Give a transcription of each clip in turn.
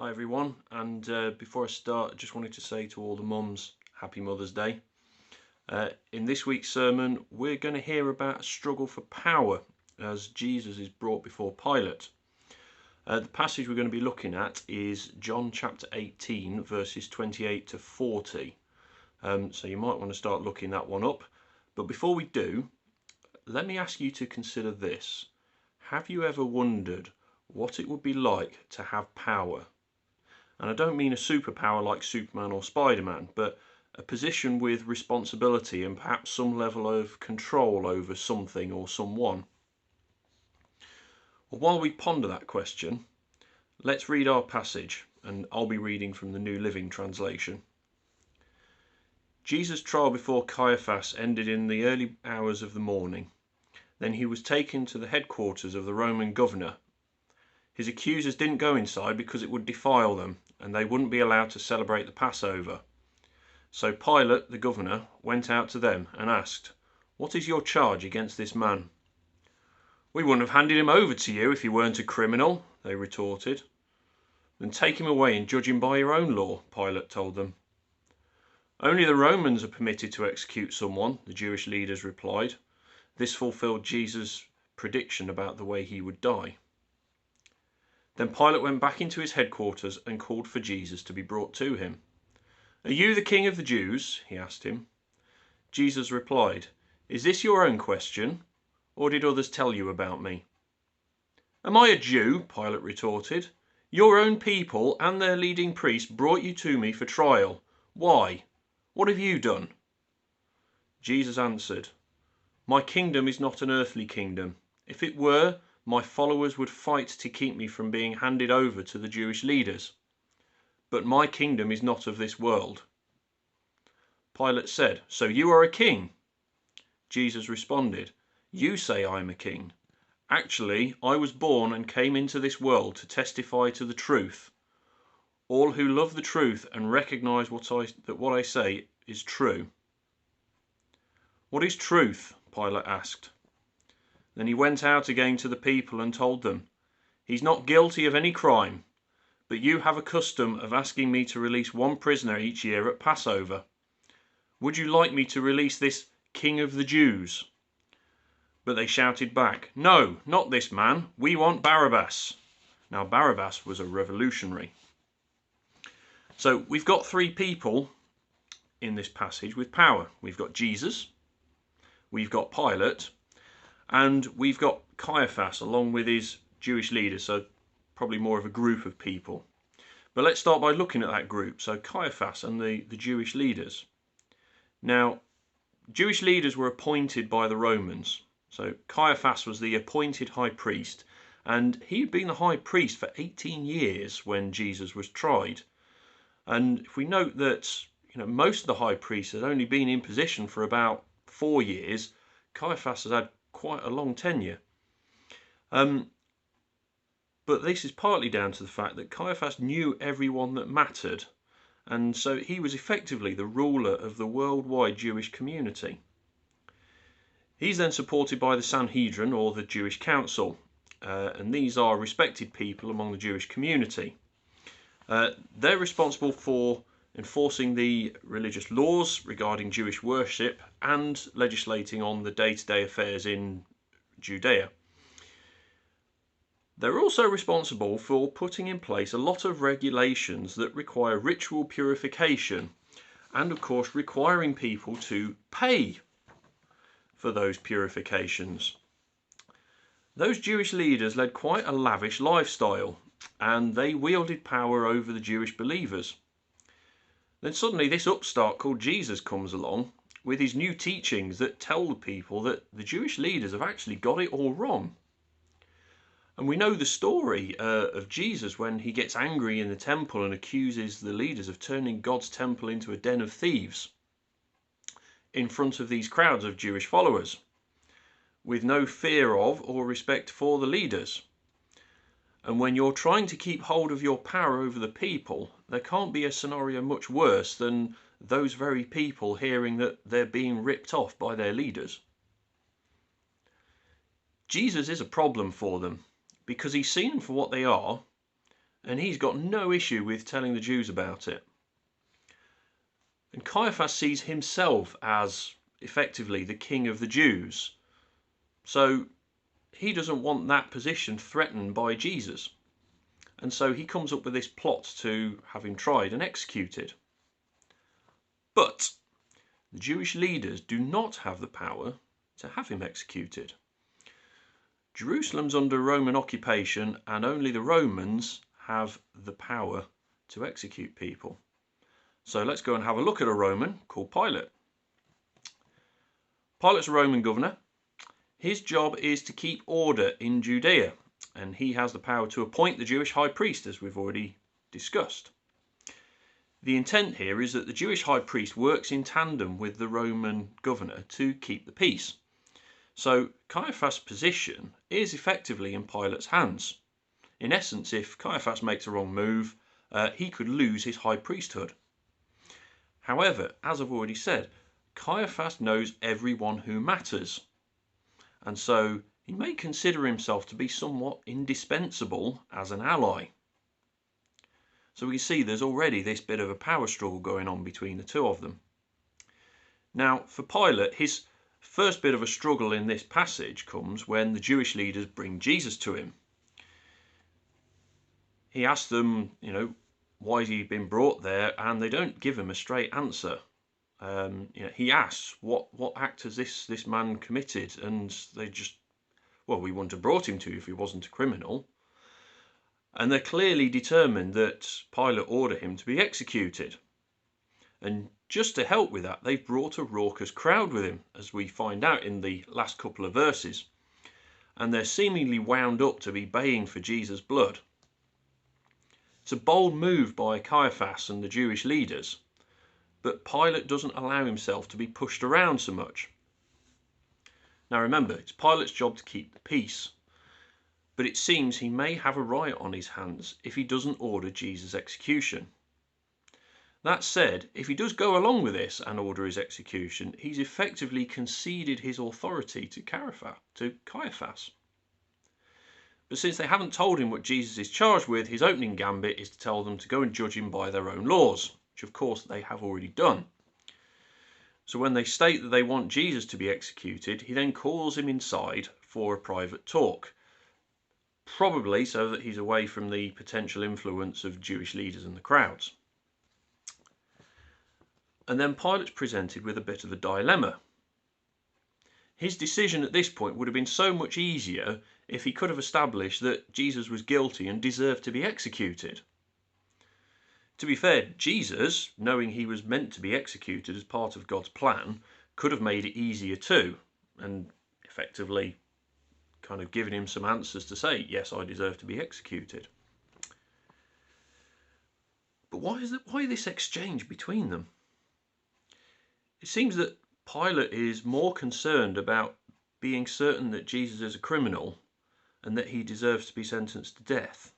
Hi everyone, and before I start I just wanted to say to all the mums, happy Mother's Day. In this week's sermon we're going to hear about a struggle for power as Jesus is brought before Pilate. The passage we're going to be looking at is John chapter 18 verses 28 to 40. So you might want to start looking that one up. But before we do, let me ask you to consider this. Have you ever wondered what it would be like to have power? And I don't mean a superpower like Superman or Spider-Man, but a position with responsibility and perhaps some level of control over something or someone. Well, while we ponder that question, let's read our passage, and I'll be reading from the New Living Translation. Jesus' trial before Caiaphas ended in the early hours of the morning. Then he was taken to the headquarters of the Roman governor. His accusers didn't go inside because it would defile them, and they wouldn't be allowed to celebrate the Passover. So Pilate, the governor, went out to them and asked, "What is your charge against this man?" "We wouldn't have handed him over to you if he weren't a criminal," they retorted. "Then take him away and judge him by your own law," Pilate told them. "Only the Romans are permitted to execute someone," the Jewish leaders replied. This fulfilled Jesus' prediction about the way he would die. Then Pilate went back into his headquarters and called for Jesus to be brought to him. "Are you the king of the Jews?" he asked him. Jesus replied, "Is this your own question, or did others tell you about me?" "Am I a Jew?" Pilate retorted. "Your own people and their leading priests brought you to me for trial. Why? What have you done?" Jesus answered, "My kingdom is not an earthly kingdom. If it were, my followers would fight to keep me from being handed over to the Jewish leaders. But my kingdom is not of this world." Pilate said, "So you are a king?" Jesus responded, "You say I am a king. Actually, I was born and came into this world to testify to the truth. All who love the truth and recognize that what I say is true." "What is truth?" Pilate asked. Then he went out again to the people and told them, "He's not guilty of any crime, but you have a custom of asking me to release one prisoner each year at Passover. Would you like me to release this King of the Jews?" But they shouted back, "No, not this man. We want Barabbas." Now Barabbas was a revolutionary. So we've got three people in this passage with power. We've got Jesus, we've got Pilate, and we've got Caiaphas along with his Jewish leaders, so probably more of a group of people. But let's start by looking at that group, so Caiaphas and the Jewish leaders. Now, Jewish leaders were appointed by the Romans. So Caiaphas was the appointed high priest, and he had been the high priest for 18 years when Jesus was tried. And if we note that most of the high priests had only been in position for about 4 years, Caiaphas has had quite a long tenure. But this is partly down to the fact that Caiaphas knew everyone that mattered, and so he was effectively the ruler of the worldwide Jewish community. He's then supported by the Sanhedrin, or the Jewish Council, and these are respected people among the Jewish community. They're responsible for enforcing the religious laws regarding Jewish worship and legislating on the day-to-day affairs in Judea. They're also responsible for putting in place a lot of regulations that require ritual purification and, of course, requiring people to pay for those purifications. Those Jewish leaders led quite a lavish lifestyle, and they wielded power over the Jewish believers. Then suddenly this upstart called Jesus comes along with his new teachings that tell the people that the Jewish leaders have actually got it all wrong. And we know the story of Jesus when he gets angry in the temple and accuses the leaders of turning God's temple into a den of thieves in front of these crowds of Jewish followers, with no fear of or respect for the leaders. And when you're trying to keep hold of your power over the people, there can't be a scenario much worse than those very people hearing that they're being ripped off by their leaders. Jesus is a problem for them because he's seen them for what they are, and he's got no issue with telling the Jews about it. And Caiaphas sees himself as effectively the king of the Jews, so he doesn't want that position threatened by Jesus. And so he comes up with this plot to have him tried and executed. But the Jewish leaders do not have the power to have him executed. Jerusalem's under Roman occupation, and only the Romans have the power to execute people. So let's go and have a look at a Roman called Pilate. Pilate's a Roman governor. His job is to keep order in Judea, and he has the power to appoint the Jewish high priest, as we've already discussed. The intent here is that the Jewish high priest works in tandem with the Roman governor to keep the peace. So Caiaphas' position is effectively in Pilate's hands. In essence, if Caiaphas makes a wrong move, he could lose his high priesthood. However, as I've already said, Caiaphas knows everyone who matters, and so he may consider himself to be somewhat indispensable as an ally. So we can see there's already this bit of a power struggle going on between the two of them. Now, for Pilate, his first bit of a struggle in this passage comes when the Jewish leaders bring Jesus to him. He asks them, why has he been brought there, and they don't give him a straight answer. He asks, what act has this man committed? And they just, well, we wouldn't have brought him to you if he wasn't a criminal. And they're clearly determined that Pilate order him to be executed. And just to help with that, they've brought a raucous crowd with him, as we find out in the last couple of verses. And they're seemingly wound up to be baying for Jesus' blood. It's a bold move by Caiaphas and the Jewish leaders, but Pilate doesn't allow himself to be pushed around so much. Now remember, it's Pilate's job to keep the peace, but it seems he may have a riot on his hands if he doesn't order Jesus' execution. That said, if he does go along with this and order his execution, he's effectively conceded his authority to Caiaphas. But since they haven't told him what Jesus is charged with, his opening gambit is to tell them to go and judge him by their own laws, which of course they have already done. So when they state that they want Jesus to be executed, he then calls him inside for a private talk, probably so that he's away from the potential influence of Jewish leaders and the crowds. And then Pilate's presented with a bit of a dilemma. His decision at this point would have been so much easier if he could have established that Jesus was guilty and deserved to be executed. To be fair, Jesus, knowing he was meant to be executed as part of God's plan, could have made it easier too, and effectively kind of given him some answers to say, yes, I deserve to be executed. But why this exchange between them? It seems that Pilate is more concerned about being certain that Jesus is a criminal and that he deserves to be sentenced to death.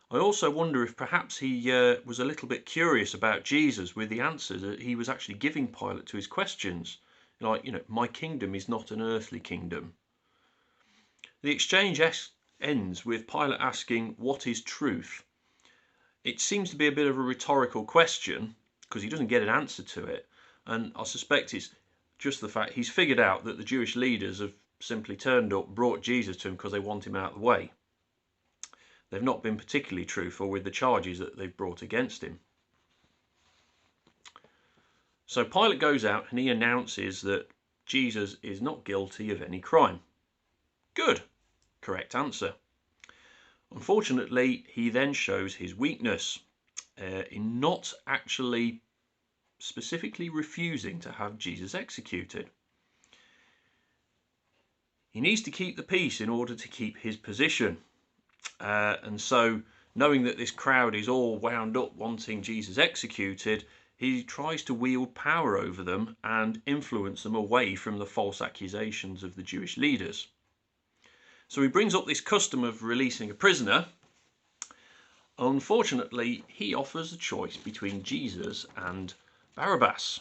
I also wonder if perhaps he was a little bit curious about Jesus with the answers that he was actually giving Pilate to his questions. Like, my kingdom is not an earthly kingdom. The exchange ends with Pilate asking, what is truth? It seems to be a bit of a rhetorical question because he doesn't get an answer to it. And I suspect it's just the fact he's figured out that the Jewish leaders have simply turned up, brought Jesus to him because they want him out of the way. They've not been particularly truthful with the charges that they've brought against him. So Pilate goes out and he announces that Jesus is not guilty of any crime. Good. Correct answer. Unfortunately, he then shows his weakness in not actually specifically refusing to have Jesus executed. He needs to keep the peace in order to keep his position. And so, knowing that this crowd is all wound up wanting Jesus executed, he tries to wield power over them and influence them away from the false accusations of the Jewish leaders. So he brings up this custom of releasing a prisoner. Unfortunately, he offers a choice between Jesus and Barabbas.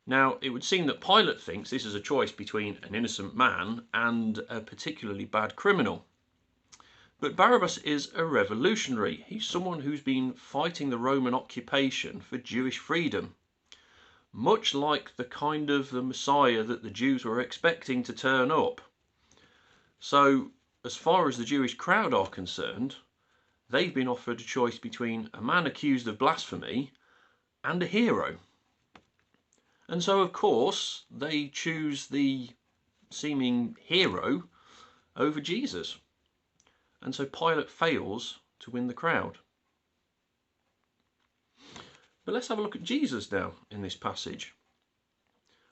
Now, it would seem that Pilate thinks this is a choice between an innocent man and a particularly bad criminal. But Barabbas is a revolutionary. He's someone who's been fighting the Roman occupation for Jewish freedom, much like the kind of the Messiah that the Jews were expecting to turn up. So, as far as the Jewish crowd are concerned, they've been offered a choice between a man accused of blasphemy and a hero. And so, of course, they choose the seeming hero over Jesus. And so Pilate fails to win the crowd. But let's have a look at Jesus now in this passage.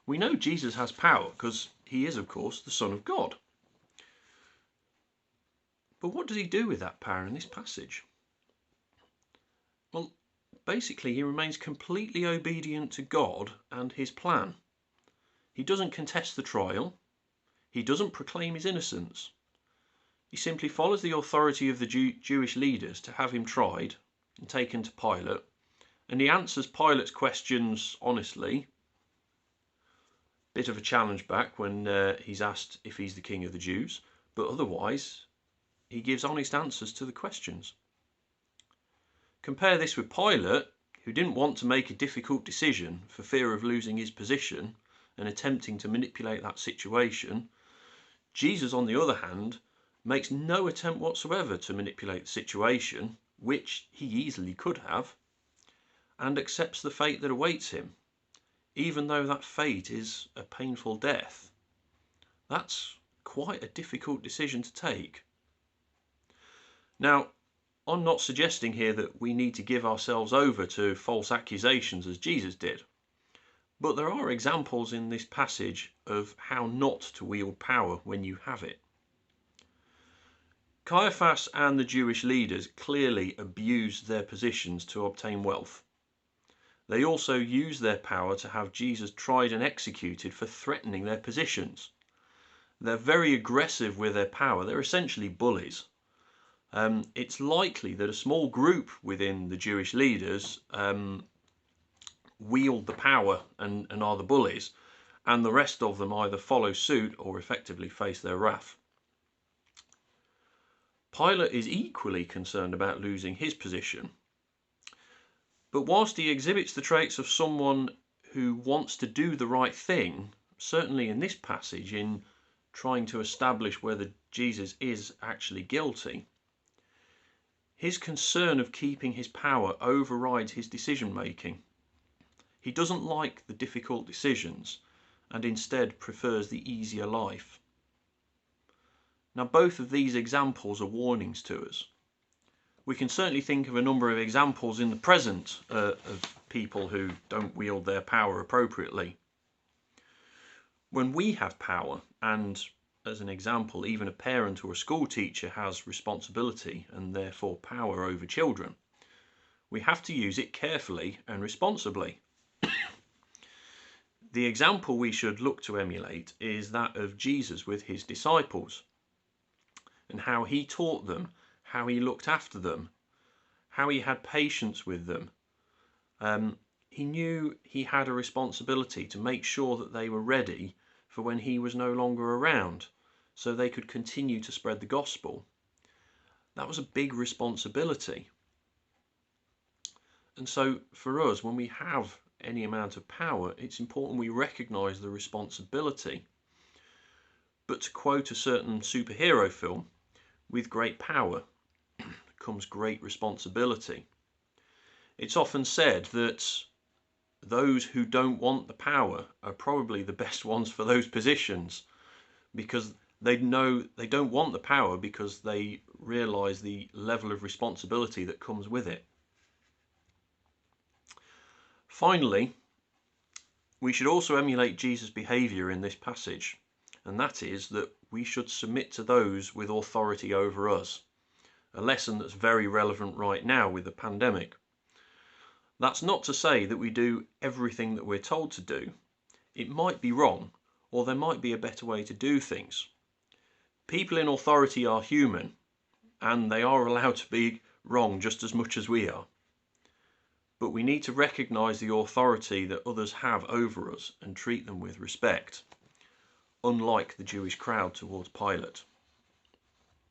We know Jesus has power because he is, of course, the Son of God. But what does he do with that power in this passage? Well, basically he remains completely obedient to God and his plan. He doesn't contest the trial. He doesn't proclaim his innocence. He simply follows the authority of the Jewish leaders to have him tried and taken to Pilate, and he answers Pilate's questions honestly. Bit of a challenge back when he's asked if he's the king of the Jews, but otherwise he gives honest answers to the questions. Compare this with Pilate, who didn't want to make a difficult decision for fear of losing his position and attempting to manipulate that situation. Jesus, on the other hand, makes no attempt whatsoever to manipulate the situation, which he easily could have, and accepts the fate that awaits him, even though that fate is a painful death. That's quite a difficult decision to take. Now, I'm not suggesting here that we need to give ourselves over to false accusations as Jesus did, but there are examples in this passage of how not to wield power when you have it. Caiaphas and the Jewish leaders clearly abused their positions to obtain wealth. They also used their power to have Jesus tried and executed for threatening their positions. They're very aggressive with their power. They're essentially bullies. It's likely that a small group within the Jewish leaders wield the power and are the bullies, and the rest of them either follow suit or effectively face their wrath. Pilate is equally concerned about losing his position. But whilst he exhibits the traits of someone who wants to do the right thing, certainly in this passage, in trying to establish whether Jesus is actually guilty, his concern of keeping his power overrides his decision making. He doesn't like the difficult decisions and instead prefers the easier life. Now, both of these examples are warnings to us. We can certainly think of a number of examples in the present of people who don't wield their power appropriately. When we have power, and as an example, even a parent or a school teacher has responsibility and therefore power over children, we have to use it carefully and responsibly. The example we should look to emulate is that of Jesus with his disciples, and how he taught them, how he looked after them, how he had patience with them. He knew he had a responsibility to make sure that they were ready for when he was no longer around, so they could continue to spread the gospel. That was a big responsibility. And so for us, when we have any amount of power, it's important we recognise the responsibility. But to quote a certain superhero film, with great power comes great responsibility. It's often said that those who don't want the power are probably the best ones for those positions, because they know they don't want the power because they realise the level of responsibility that comes with it. Finally, we should also emulate Jesus' behaviour in this passage, and that is that we should submit to those with authority over us, a lesson that's very relevant right now with the pandemic. That's not to say that we do everything that we're told to do. It might be wrong, or there might be a better way to do things. People in authority are human, and they are allowed to be wrong just as much as we are. But we need to recognise the authority that others have over us and treat them with respect, unlike the Jewish crowd towards Pilate.